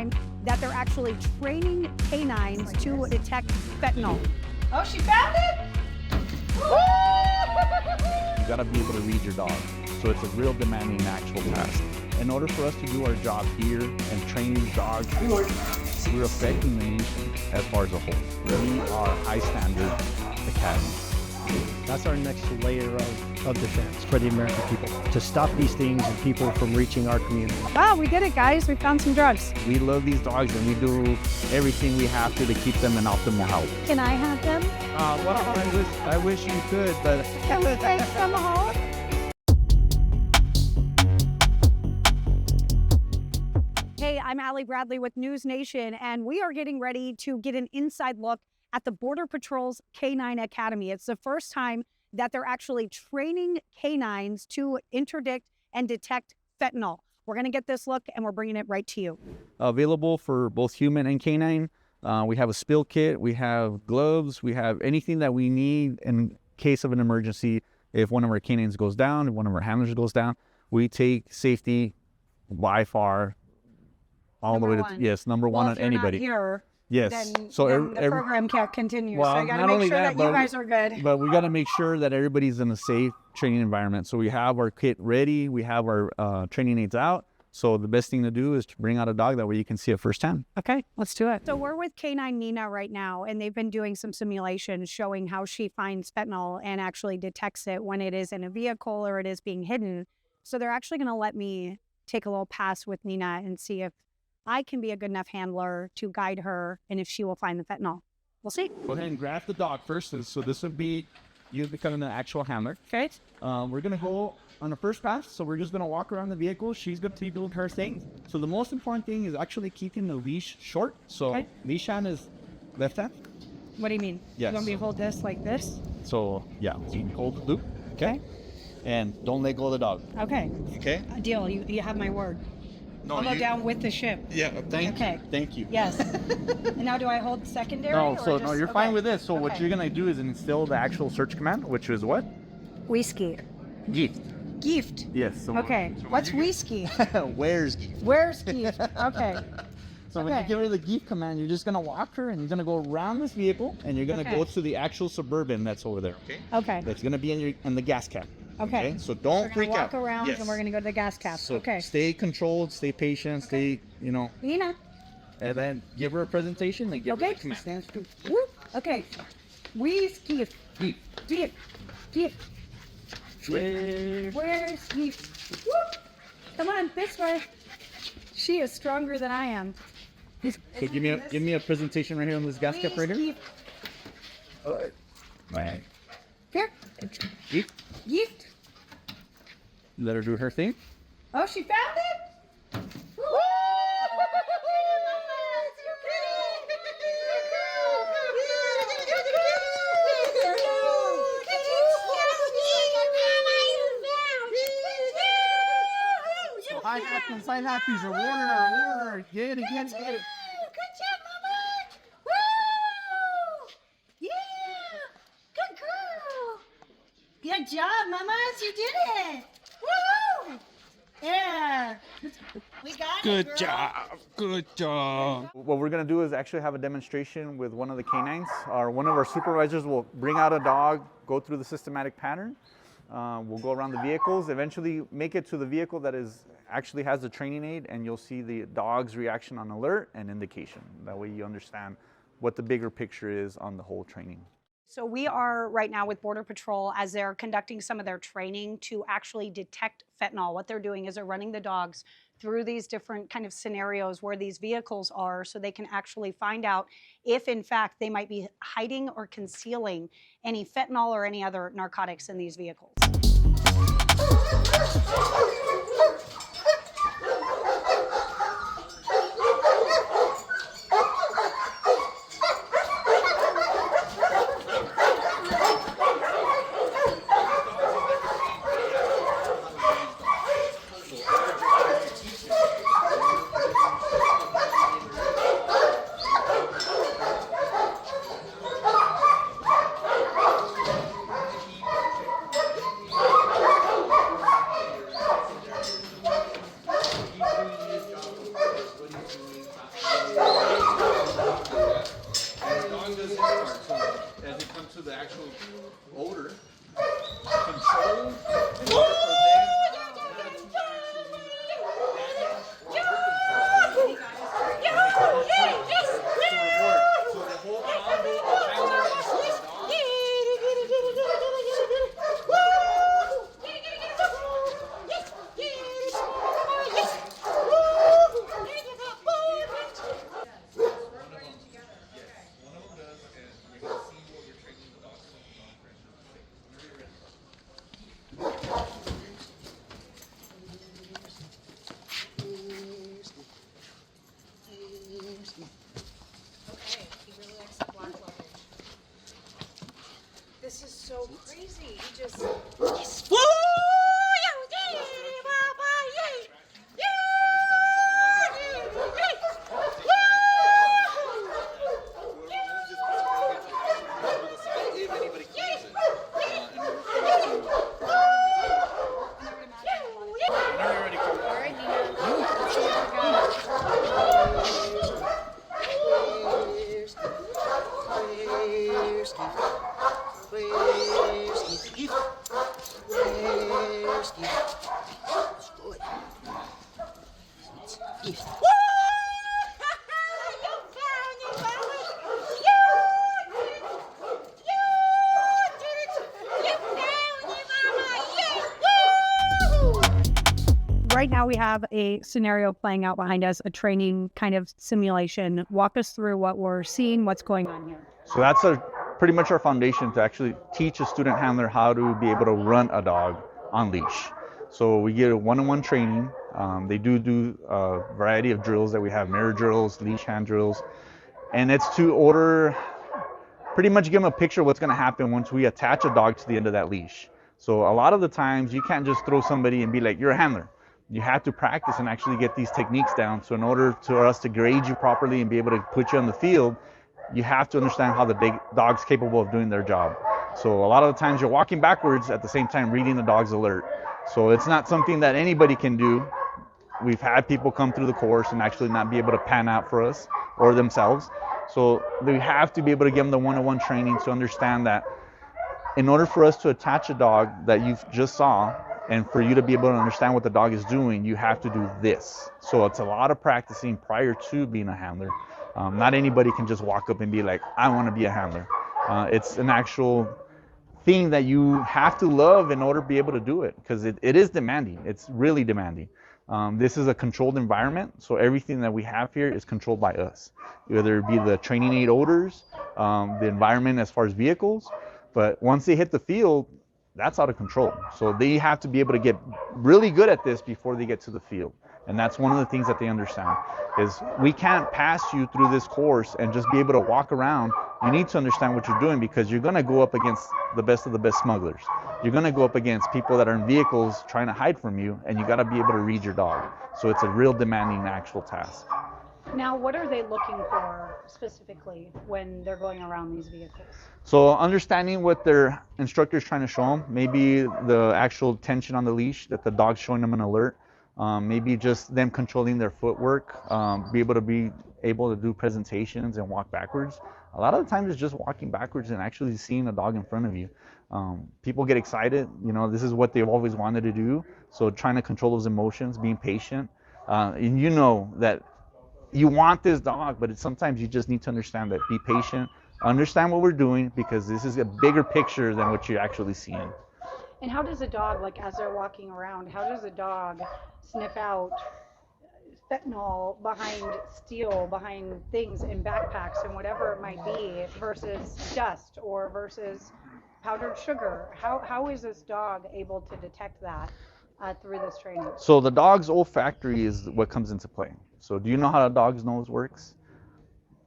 time that they're actually training K-9s to detect fentanyl. Oh, she found it? You gotta be able to read your dog. So it's a real demanding actual task. In order for us to do our job here and train these dogs, we're affecting the nation as far as a whole. We are high standard academy. That's our next layer of defense for the American people, to stop these things and people from reaching our community. Wow, we did it, guys. We found some drugs. We love these dogs and we do everything we have to keep them in optimal health. Can I have them? Well, I wish you could, but... Can we take them home? Hey, I'm Allie Bradley with NewsNation, and we are getting ready to get an inside look at the Border Patrol's K-9 Academy. It's the first time that they're actually training K-9s to interdict and detect fentanyl. We're gonna get this look and we're bringing it right to you. Available for both human and canine. We have a spill kit, we have gloves, we have anything that we need in case of an emergency. If one of our canines goes down, if one of our handlers goes down, we take safety by far all the way to, yes, number one on anybody. Here, yes. then So the program can't continue. Well, so I gotta not make sure only that you guys are good. But we gotta make sure that everybody's in a safe training environment. So we have our kit ready, we have our training aids out. So the best thing to do is to bring out a dog, that way you can see it firsthand. Okay, let's do it. So we're with K9 Nina right now, and they've been doing some simulations showing how she finds fentanyl and actually detects it when it is in a vehicle or it is being hidden. So they're actually gonna let me take a little pass with Nina and see if I can be a good enough handler to guide her and if she will find the fentanyl. We'll see. Go ahead and grab the dog first. So this would be you becoming the actual handler. Okay. We're going to go on the first pass. So we're just going to walk around the vehicle. She's going to be doing her thing. So the most important thing is actually keeping the leash short. So leash hand is left hand. What do you mean? Yes. You want me to hold this like this? So yeah, so you can hold the loop. Okay. And don't let go of the dog. Okay. Okay. Deal. You have my word. No, I'll go down with the ship. Yeah, thank you. Yes. And now do I hold secondary? No, or so just, no, you're fine with this. So what you're gonna do is instill the actual search command, which is what? Whiskey. Gift. Gift. Yes. So Okay. What's whiskey? Where's gift? Where's gift? Okay. So when you give her the gift command, you're just gonna walk her and you're gonna go around this vehicle and you're gonna go to the actual Suburban that's over there. Okay. Okay. That's gonna be in the gas cap. Okay. So don't freak out. Walk around and we're gonna go to the gas cap. So okay. stay controlled, stay patient, stay, Nina. And then give her a presentation and give her the command. Stand still. Woo. Okay. Whiskey. Gift. Gift. Gift. Where's gift? Woo. Come on, this way. She is stronger than I am. So give me a presentation right here on this gas cap right here. Right. Here. Gift. Gift. Let her do her thing. Oh, she found it? Woo! Side happies are warning her. Get it. Good job, Mama! Woo! Yeah! Good girl! Good job, Mamas! You did it! Woo! Yeah! We got it, girl. Good job. What we're gonna do is actually have a demonstration with one of the canines. One of our supervisors will bring out a dog, go through the systematic pattern. We'll go around the vehicles, eventually make it to the vehicle that actually has the training aid, and you'll see the dog's reaction on alert and indication. That way you understand what the bigger picture is on the whole training. So we are right now with Border Patrol as they're conducting some of their training to actually detect fentanyl. What they're doing is they're running the dogs through these different kind of scenarios where these vehicles are, so they can actually find out if in fact they might be hiding or concealing any fentanyl or any other narcotics in these vehicles. actual odor controlled in order for them not to actually so the whole combo of handler and dog. Okay, he really likes the black luggage. This is so crazy. He just. Yes. Woo! Right now we have a scenario playing out behind us, a training kind of simulation. Walk us through what we're seeing, what's going on here. So that's pretty much our foundation to actually teach a student handler how to be able to run a dog on leash. So we get a one-on-one training. They do a variety of drills that we have, mirror drills, leash hand drills, and it's to pretty much give them a picture of what's going to happen once we attach a dog to the end of that leash. So a lot of the times you can't just throw somebody and be like, you're a handler. You have to practice and actually get these techniques down. So in order for us to grade you properly and be able to put you on the field, you have to understand how the dog's capable of doing their job. So a lot of the times you're walking backwards at the same time reading the dog's alert. So it's not something that anybody can do. We've had people come through the course and actually not be able to pan out for us or themselves. So we have to be able to give them the one-on-one training to understand that in order for us to attach a dog that you just saw, and for you to be able to understand what the dog is doing, you have to do this. So it's a lot of practicing prior to being a handler. Not anybody can just walk up and be like, I want to be a handler. It's an actual thing that you have to love in order to be able to do it, because it is demanding. It's really demanding. This is a controlled environment, so everything that we have here is controlled by us. Whether it be the training aid odors, the environment as far as vehicles, but once they hit the field, that's out of control. So they have to be able to get really good at this before they get to the field. And that's one of the things that they understand is we can't pass you through this course and just be able to walk around. You need to understand what you're doing, because you're going to go up against the best of the best smugglers. You're going to go up against people that are in vehicles trying to hide from you, and you got to be able to read your dog. So it's a real demanding actual task. Now, what are they looking for specifically when they're going around these vehicles? So understanding what their instructor is trying to show them, maybe the actual tension on the leash, that the dog's showing them an alert, maybe just them controlling their footwork, be able to do presentations and walk backwards. A lot of the times it's just walking backwards and actually seeing a dog in front of you. People get excited, this is what they've always wanted to do. So trying to control those emotions, being patient, and you know that you want this dog, but sometimes you just need to understand that. Be patient, understand what we're doing, because this is a bigger picture than what you're actually seeing. And how does a dog, like as they're walking around, how does a dog sniff out fentanyl behind steel, behind things in backpacks and whatever it might be, versus dust or versus powdered sugar? How is this dog able to detect that through this training? So the dog's olfactory is what comes into play. So do you know how a dog's nose works?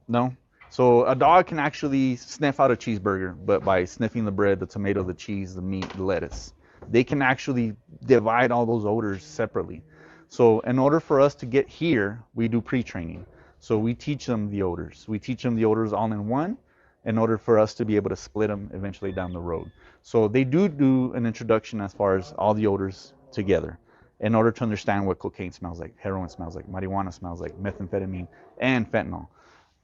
No? So a dog can actually sniff out a cheeseburger, but by sniffing the bread, the tomato, the cheese, the meat, the lettuce. They can actually divide all those odors separately. So in order for us to get here, we do pre-training. So we teach them the odors. We teach them the odors all in one in order for us to be able to split them eventually down the road. So they do an introduction as far as all the odors together, in order to understand what cocaine smells like, heroin smells like, marijuana smells like, methamphetamine, and fentanyl.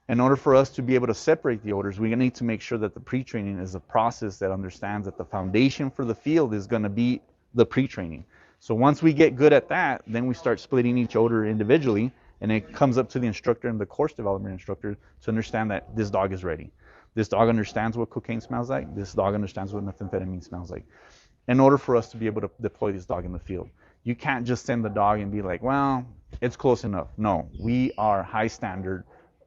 In order for us to be able to separate the odors, we need to make sure that the pre-training is a process that understands that the foundation for the field is going to be the pre-training. So once we get good at that, then we start splitting each odor individually, and it comes up to the instructor and the course development instructor to understand that this dog is ready. This dog understands what cocaine smells like. This dog understands what methamphetamine smells like. In order for us to be able to deploy this dog in the field, you can't just send the dog and be like, well, it's close enough. No, we are high standard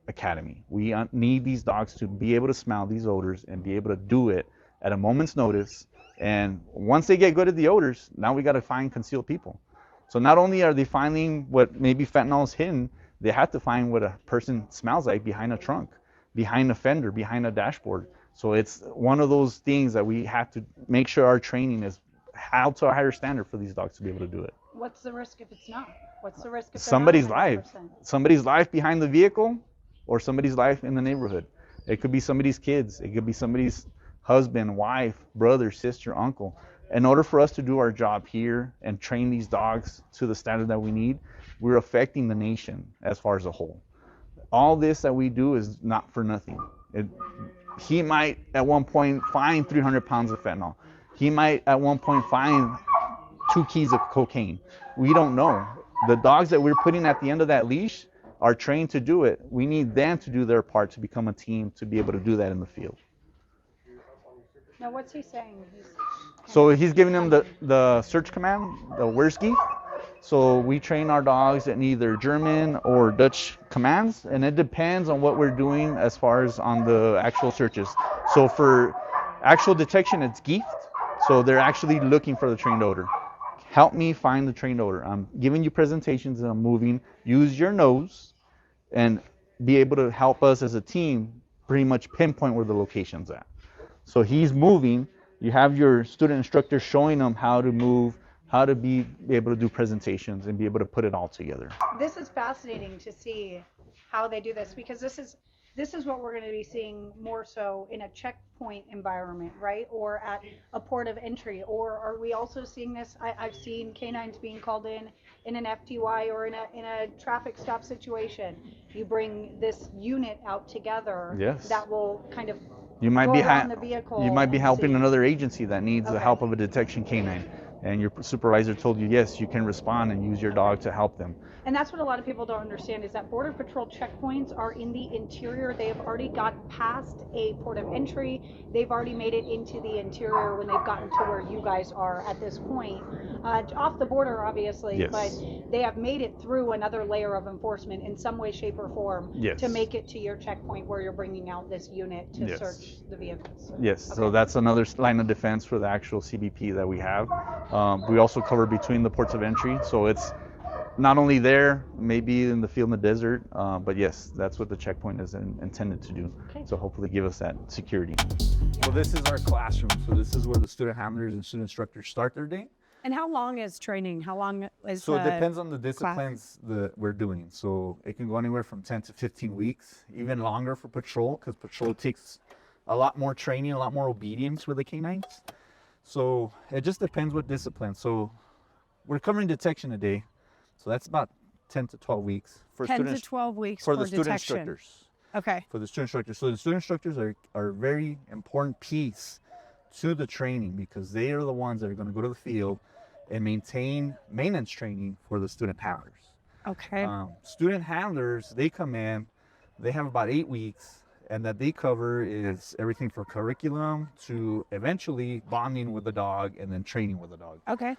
academy. We need these dogs to be able to smell these odors and be able to do it at a moment's notice. And once they get good at the odors, now we got to find concealed people. So not only are they finding what maybe fentanyl is hidden, they have to find what a person smells like behind a trunk, behind a fender, behind a dashboard. So it's one of those things that we have to make sure our training is held to a higher standard for these dogs to be able to do it. What's the risk if it's not? What's the risk if Somebody's they're not life. 100%? Somebody's life behind the vehicle, or somebody's life in the neighborhood. It could be somebody's kids. It could be somebody's husband, wife, brother, sister, uncle. In order for us to do our job here and train these dogs to the standard that we need, we're affecting the nation as far as a whole. All this that we do is not for nothing. He might at one point find 300 pounds of fentanyl. He might at one point find 2 keys of cocaine. We don't know. The dogs that we're putting at the end of that leash are trained to do it. We need them to do their part to become a team to be able to do that in the field. Now, what's he saying? So he's giving them the search command, the Whereski. So we train our dogs in either German or Dutch commands, and it depends on what we're doing as far as on the actual searches. So for actual detection, it's Gift. So they're actually looking for the trained odor. Help me find the trained odor. I'm giving you presentations and I'm moving. Use your nose and be able to help us as a team pretty much pinpoint where the location's at. So he's moving. You have your student instructor showing them how to move, how to be able to do presentations and be able to put it all together. This is fascinating to see how they do this, because this is what we're going to be seeing more so in a checkpoint environment, right? Or at a port of entry. Or are we also seeing this? I've seen K-9s being called in an FTY or in a traffic stop situation. You bring this unit out together. Yes. That will kind of You might go be around the vehicle. you might be and helping see. another agency that needs the Okay. help of a detection canine, and your supervisor told you yes, you can respond and use your dog to help them. And that's what a lot of people don't understand, is that Border Patrol checkpoints are in the interior. They have already got past a port of entry. They've already made it into the interior when they've gotten to where you guys are at this point. Off the border, obviously, Yes. but they have made it through another layer of enforcement in some way, shape, or form Yes. to make it to your checkpoint where you're bringing out this unit to Yes. search the vehicles. Yes, so Okay. that's another line of defense for the actual CBP that we have. We also cover between the ports of entry, so it's not only there, maybe in the field in the desert, but yes, that's what the checkpoint is intended to do. Okay. So hopefully give us that security. So this is our classroom. So this is where the student handlers and student instructors start their day. And how long is training? How long is So it the depends on the disciplines that we're doing. So it can go anywhere from 10 to 15 weeks, even longer for patrol, because patrol takes a lot more training, a lot more obedience with the K-9s. So it just depends what discipline. So we're covering detection a day. So that's about 10 to 12 weeks for 10 to students, 12 weeks for for the student detection? instructors. Okay. For the student instructors. So the student instructors are a very important piece to the training, because they are the ones that are going to go to the field and maintain maintenance training for the student handlers. Okay. Student handlers, they come in, they have about 8 weeks, and that they cover is everything from curriculum to eventually bonding with the dog and then training with the dog. Okay.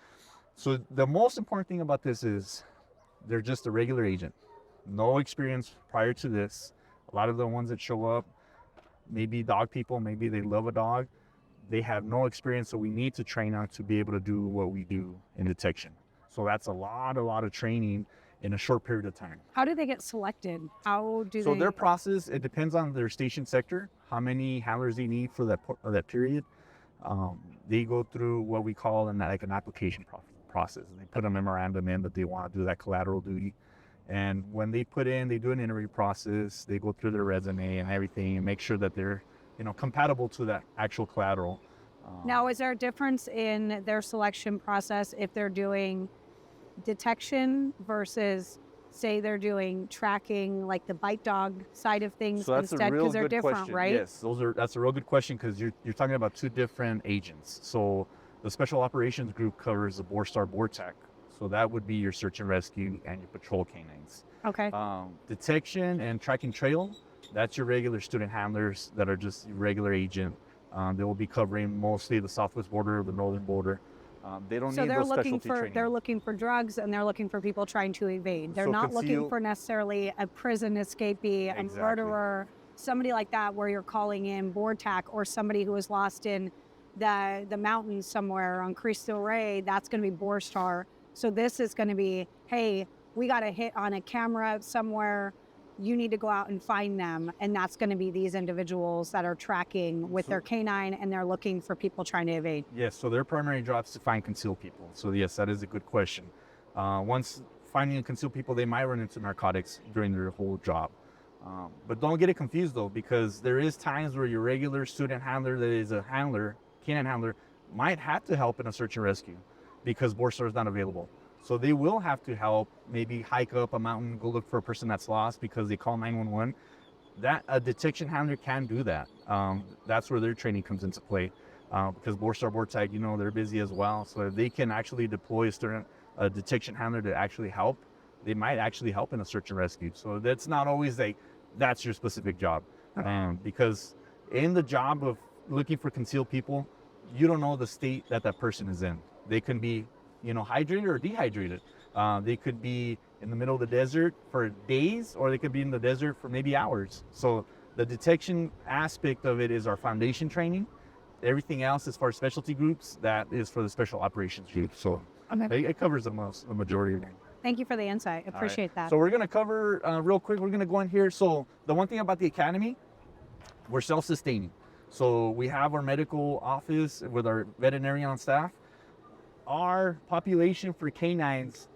So the most important thing about this is they're just a regular agent. No experience prior to this. A lot of the ones that show up, maybe dog people, maybe they love a dog. They have no experience, so we need to train out to be able to do what we do in detection. So that's a lot of training in a short period of time. How do they get selected? How do So they? their process, it depends on their station sector, how many handlers they need for that period. They go through what we call an application process. They put a memorandum in that they want to do that collateral duty. And when they put in, they do an interview process. They go through their resume and everything and make sure that they're compatible to that actual collateral. Now, is there a difference in their selection process if they're doing detection versus say they're doing tracking, like the bite dog side of things So that's instead, a real because they're good different, question. right? Yes, that's a real good question, because you're talking about two different agents. So the Special Operations Group covers the BORSTAR BORTAC. So that would be your search and rescue and your patrol canines. Okay. Detection and track and trail, that's your regular student handlers that are just your regular agent. They will be covering mostly the southwest border, the northern border. They don't So need they're those looking specialty for training. looking for drugs, and they're looking for people trying to evade. They're So not looking conceal- for necessarily a prison escapee, a Exactly. murderer, somebody like that, where you're calling in BORTAC, or somebody who was lost in the mountains somewhere on Cristo Rey. That's going to be BORSTAR. So this is going to be, hey, we got a hit on a camera somewhere. You need to go out and find them. And that's going to be these individuals that are tracking with their canine, and they're looking for people trying to evade. Yes, so their primary job is to find concealed people. So yes, that is a good question. Once finding concealed people, they might run into narcotics during their whole job. But don't get it confused though, because there is times where your regular student handler that is a handler, canine handler, might have to help in a search and rescue because BORSTAR is not available. So they will have to help, maybe hike up a mountain, go look for a person that's lost because they call 911. That a detection handler can do that. That's where their training comes into play, because BORSTAR BORTAC, you know, they're busy as well. So if they can actually deploy a detection handler to actually help, they might actually help in a search and rescue. So that's not always that's your specific job, because in the job of looking for concealed people, you don't know the state that person is in. They can be, hydrated or dehydrated. They could be in the middle of the desert for days, or they could be in the desert for maybe hours. So the detection aspect of it is our foundation training. Everything else, as far as specialty groups, that is for the special operations group. So it covers the majority of it. Thank you for the insight. Appreciate that. So we're going to cover real quick. We're going to go in here. So the one thing about the academy, we're self-sustaining. So we have our medical office with our veterinarian on staff. Our population for K-9s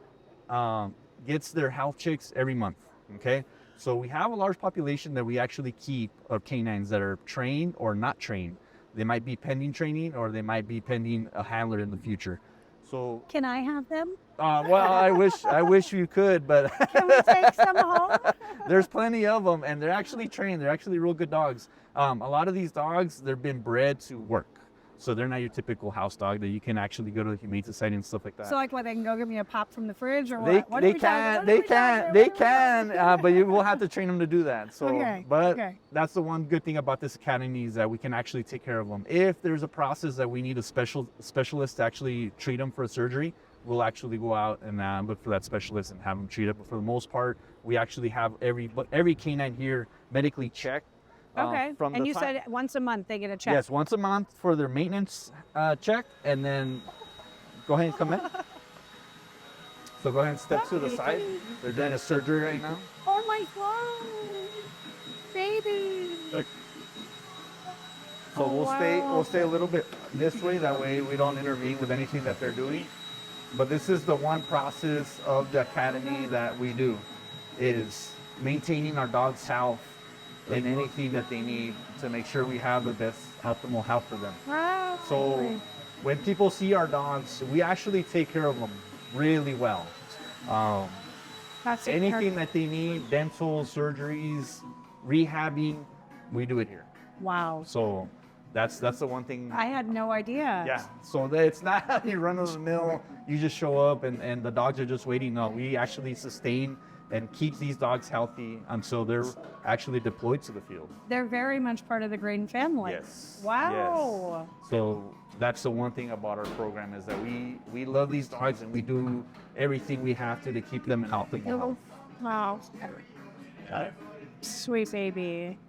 gets their health checks every month. Okay. So we have a large population that we actually keep of K-9s that are trained or not trained. They might be pending training, or they might be pending a handler in the future. So Can I have them? well, I wish you could, but Can we take some home? there's plenty of them, and they're actually trained. They're actually real good dogs. A lot of these dogs, they've been bred to work. So they're not your typical house dog that you can actually go to the Humane Society and stuff like that. So like what, they can go get me a pop from the fridge, or They what? What are we talking- what are we talking- can, but you will have to train them to do that. So, Okay, but okay. that's the one good thing about this academy, is that we can actually take care of them. If there's a process that we need a specialist to actually treat them for a surgery, we'll actually go out and look for that specialist and have them treat it. But for the most part, we actually have every canine here medically checked. Okay. From And the you time- said once a month they get a check. Yes, once a month for their maintenance check, and then go ahead and come in. So go ahead and step to the side. They're doing a surgery right now. Oh my God, baby. So Oh, wow. we'll stay a little bit this way. That way we don't intervene with anything that they're doing. But this is the one process of the academy that we do, is maintaining our dog's health and anything that they need to make sure we have the best optimal health for them. Wow. So when people see our dogs, we actually take care of them really well. That's Anything that they need, dental, surgeries, rehabbing, we do it here. Wow. So that's the one thing. I had no idea. Yeah. So it's not you run of the mill, you just show up and the dogs are just waiting. No, we actually sustain and keep these dogs healthy until they're actually deployed to the field. They're very much part of the Graydon family. Yes. Wow. Yes. So that's the one thing about our program, is that we love these dogs and we do everything we have to keep them healthy. Wow. Sweet baby.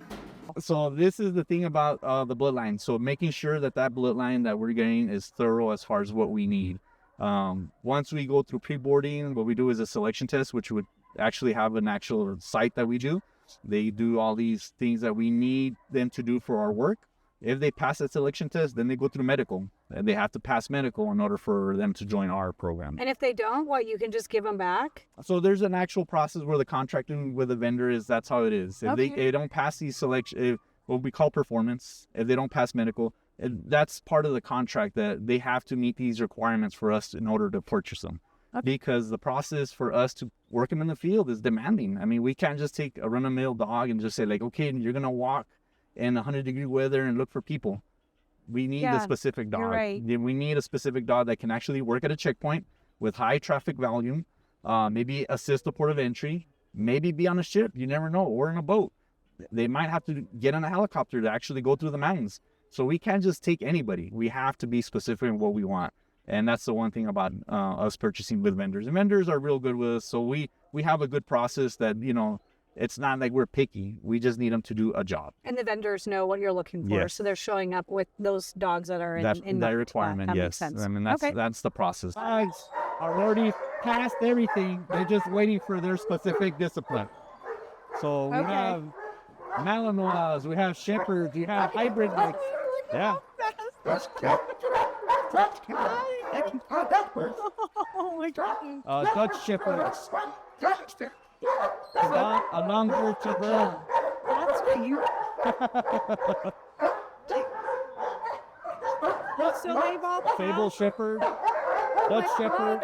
So this is the thing about the bloodline. So making sure that bloodline that we're getting is thorough as far as what we need. Once we go through pre-boarding, what we do is a selection test, which would actually have an actual site that we do. They do all these things that we need them to do for our work. If they pass that selection test, then they go through medical. And they have to pass medical in order for them to join our program. And if they don't, what, you can just give them back? So there's an actual process where the contracting with the vendor is, that's how it is. If they don't pass these selection, what we call performance, if they don't pass medical, that's part of the contract, that they have to meet these requirements for us in order to purchase them. because the process for us to work them in the field is demanding. I mean, we can't just take a run-of-the-mill dog and just say like, okay, you're going to walk in 100-degree weather and look for people. We need a specific dog. You're right. We need a specific dog that can actually work at a checkpoint with high traffic volume, maybe assist the port of entry, maybe be on a ship. You never know, or in a boat. They might have to get on a helicopter to actually go through the mountains. So we can't just take anybody. We have to be specific in what we want. And that's the one thing about us purchasing with vendors. And vendors are real good with us. So we have a good process that, you know, it's not like we're picky. We just need them to do a job. And the vendors know what you're looking for. Yes. So they're showing up with those dogs that are in That mind. requirement, that yes. Makes sense. I mean, that's the process. Dogs are already past everything. They're just waiting for their specific discipline. So we have Malinois, we have Shepherds, we have hybrid mix. Yeah. Oh my God. Dutch Shepherds. A longer to run. That's cute. So they've all Fable Shepherd, Dutch Shepherd.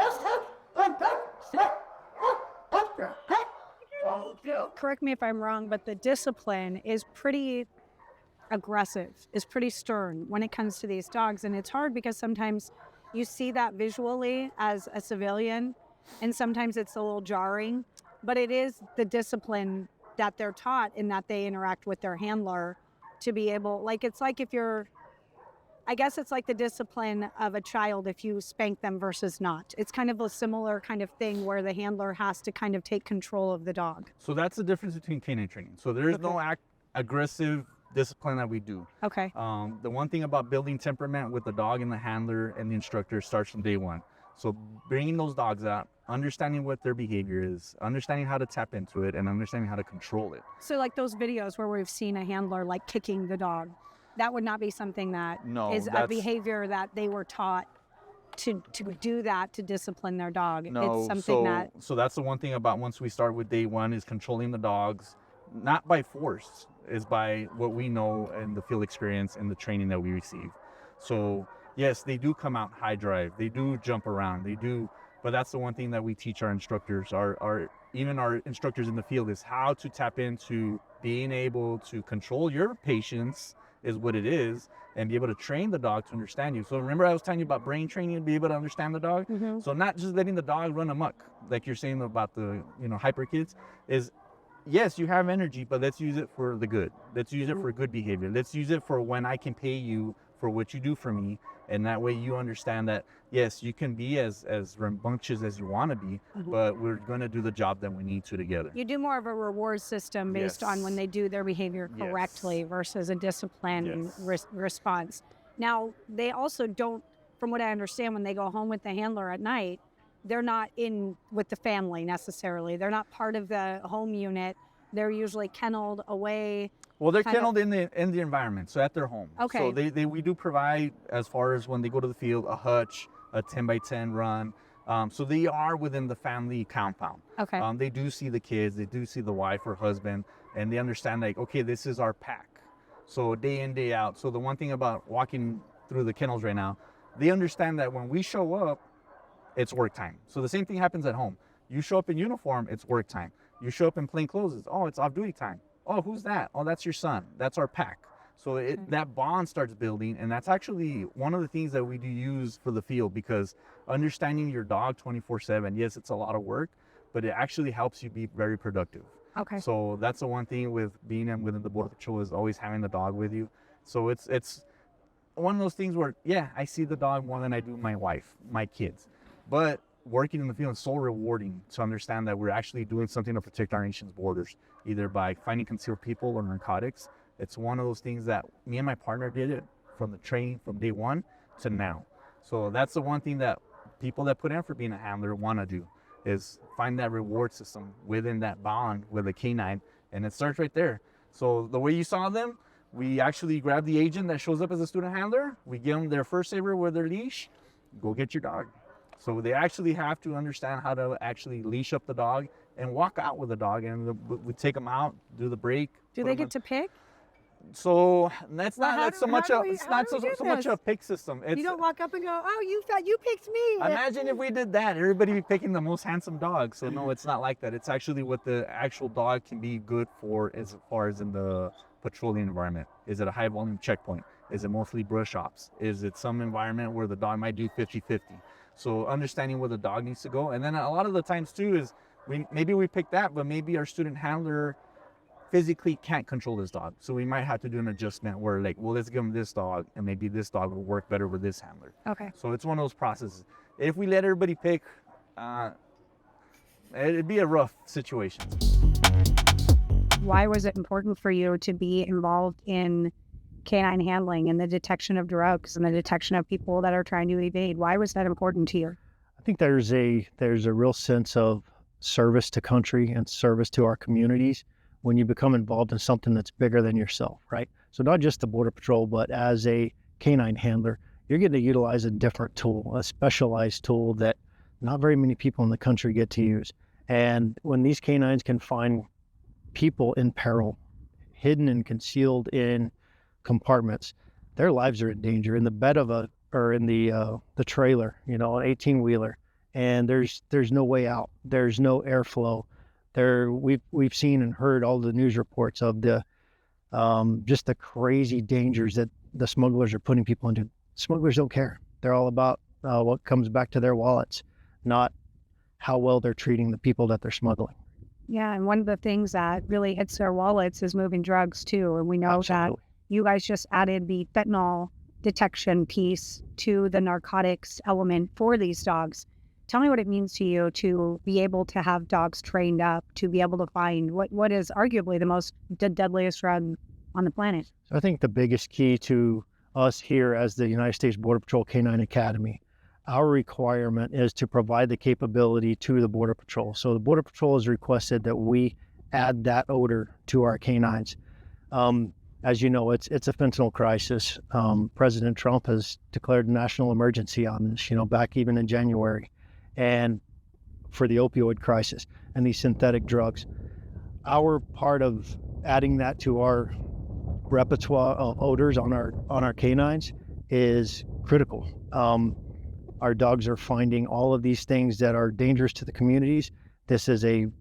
correct me if I'm wrong, but the discipline is pretty aggressive, is pretty stern when it comes to these dogs. And it's hard because sometimes you see that visually as a civilian, and sometimes it's a little jarring, but it is the discipline that they're taught and that they interact with their handler to be able, like, it's like if you're, I guess it's like the discipline of a child if you spank them versus not. It's kind of a similar kind of thing where the handler has to kind of take control of the dog. So that's the difference between canine training. So there is no aggressive discipline that we do. Okay. The one thing about building temperament with the dog and the handler and the instructor starts from day one. So bringing those dogs out, understanding what their behavior is, understanding how to tap into it, and understanding how to control it. So like those videos where we've seen a handler like kicking the dog, that would not be something that is a behavior that they were taught to do that to discipline their dog. No, it's something so that's the one thing about once we start with day one is controlling the dogs, not by force, is by what we know and the field experience and the training that we receive. So yes, they do come out high drive, they do jump around, they do, but that's the one thing that we teach our instructors, even our instructors in the field, is how to tap into being able to control your patience is what it is, and be able to train the dog to understand you. So remember I was telling you about brain training to be able to understand the dog? Mm-hmm. So not just letting the dog run amok, like you're saying about the hyper kids, is yes, you have energy, but let's use it for the good. Let's use it for good behavior. Let's use it for when I can pay you for what you do for me. And that way you understand that, yes, you can be as rambunctious as you want to be, but we're going to do the job that we need to together. You do more of a reward system based on when they do their behavior correctly versus a discipline response. Now, they also don't, from what I understand, when they go home with the handler at night, they're not in with the family necessarily. They're not part of the home unit. They're usually kenneled away. Well, they're kenneled in the environment, so at their home. Okay. So we do provide, as far as when they go to the field, a hutch, a 10x10 run. So they are within the family compound. Okay. They do see the kids, they do see the wife or husband, and they understand like, okay, this is our pack. So day in, day out. So the one thing about walking through the kennels right now, they understand that when we show up, it's work time. So the same thing happens at home. You show up in uniform, it's work time. You show up in plain clothes, it's off-duty time. Oh, who's that? Oh, that's your son. That's our pack. So that bond starts building, and that's actually one of the things that we do use for the field, because understanding your dog 24/7, yes, it's a lot of work, but it actually helps you be very productive. Okay. So that's the one thing with being within the Border Patrol, is always having the dog with you. So it's one of those things where, yeah, I see the dog more than I do my wife, my kids. But working in the field is so rewarding to understand that we're actually doing something to protect our nation's borders, either by finding concealed people or narcotics. It's one of those things that me and my partner did it from the training from day one to now. So that's the one thing that people that put in for being a handler want to do, is find that reward system within that bond with a K-9, and it starts right there. So the way you saw them, we actually grab the agent that shows up as a student handler, we give them their first saver with their leash, go get your dog. So they actually have to understand how to actually leash up the dog and walk out with the dog, and we take them out, do the break. Do they get to pick? So that's Well, not how that's do- so much how a do we- it's how not do we so, do so much this? a pick system. It's You don't walk up and go, oh, you picked me. imagine if we did that, everybody be picking the most handsome dog. So no, it's not like that. It's actually what the actual dog can be good for as far as in the patrolling environment. Is it a high volume checkpoint? Is it mostly brush ops? Is it some environment where the dog might do 50-50? So understanding where the dog needs to go. And then a lot of the times too is maybe we pick that, but maybe our student handler physically can't control this dog. So we might have to do an adjustment where like, well, let's give him this dog and maybe this dog will work better with this handler. Okay. So it's one of those processes. If we let everybody pick, it'd be a rough situation. Why was it important for you to be involved in canine handling and the detection of drugs and the detection of people that are trying to evade? Why was that important to you? I think there's a real sense of service to country and service to our communities when you become involved in something that's bigger than yourself, right? So not just the Border Patrol, but as a canine handler, you're getting to utilize a different tool, a specialized tool that not very many people in the country get to use. And when these canines can find people in peril, hidden and concealed in compartments, their lives are in danger in the bed of in the trailer, an 18-wheeler, and there's no way out. There's no airflow. We've seen and heard all the news reports of the just the crazy dangers that the smugglers are putting people into. Smugglers don't care. They're all about what comes back to their wallets, not how well they're treating the people that they're smuggling. Yeah, and one of the things that really hits their wallets is moving drugs too. And we know that you guys just added the fentanyl detection piece to the narcotics element for these dogs. Tell me what it means to you to be able to have dogs trained up, to be able to find what is arguably the deadliest drug on the planet. So I think the biggest key to us here as the United States Border Patrol K-9 Academy, our requirement is to provide the capability to the Border Patrol. So the Border Patrol has requested that we add that odor to our K-9s. As you know, it's a fentanyl crisis. President Trump has declared a national emergency on this, back even in January, and for the opioid crisis and these synthetic drugs. Our part of adding that to our repertoire of odors on our canines is critical. Our dogs are finding all of these things that are dangerous to the communities. This is it's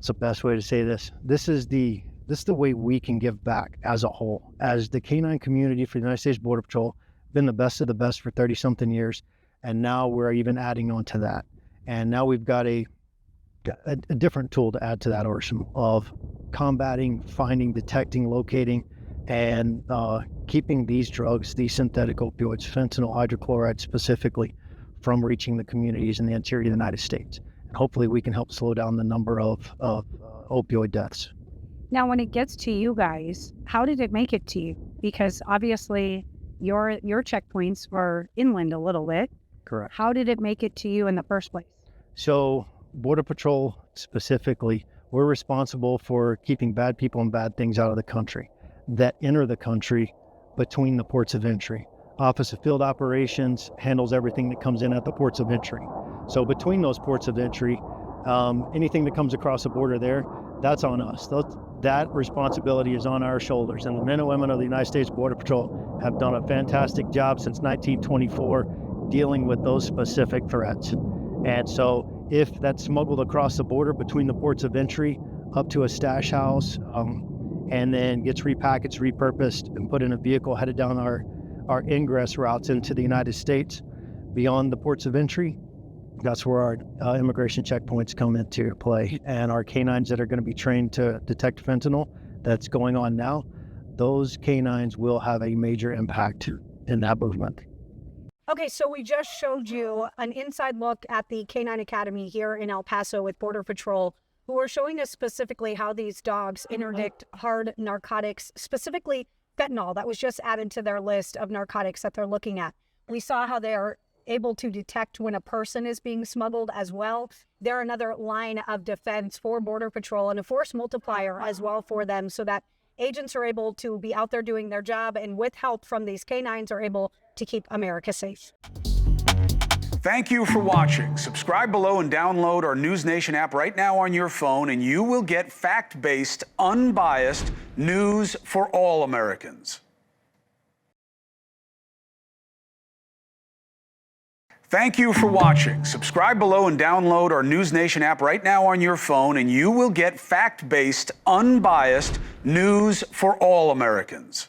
the best way to say this. This is the way we can give back as a whole. As the canine community for the United States Border Patrol, been the best of the best for 30-something years, and now we're even adding on to that. And now we've got a different tool to add to that arsenal of combating, finding, detecting, locating, and keeping these drugs, these synthetic opioids, fentanyl, hydrochloride specifically, from reaching the communities in the interior of the United States. And hopefully we can help slow down the number of opioid deaths. Now, when it gets to you guys, how did it make it to you? Because obviously your checkpoints were inland a little bit. Correct. How did it make it to you in the first place? So Border Patrol specifically, we're responsible for keeping bad people and bad things out of the country that enter the country between the ports of entry. Office of Field Operations handles everything that comes in at the ports of entry. So between those ports of entry, anything that comes across the border there, that's on us. That responsibility is on our shoulders. And the men and women of the United States Border Patrol have done a fantastic job since 1924 dealing with those specific threats. And so if that's smuggled across the border between the ports of entry up to a stash house, and then gets repackaged, repurposed, and put in a vehicle headed down our ingress routes into the United States beyond the ports of entry, that's where our immigration checkpoints come into play. And our canines that are going to be trained to detect fentanyl that's going on now, those canines will have a major impact in that movement. Okay, so we just showed you an inside look at the K-9 Academy here in El Paso with Border Patrol, who are showing us specifically how these dogs interdict hard narcotics, specifically fentanyl. That was just added to their list of narcotics that they're looking at. We saw how they're able to detect when a person is being smuggled as well. They're another line of defense for Border Patrol and a force multiplier as well for them, so that agents are able to be out there doing their job and with help from these canines are able to keep America safe. Thank you for watching. Subscribe below and download our NewsNation app right now on your phone, and you will get fact-based, unbiased news for all Americans. Thank you for watching. Subscribe below and download our NewsNation app right now on your phone, and you will get fact-based, unbiased news for all Americans.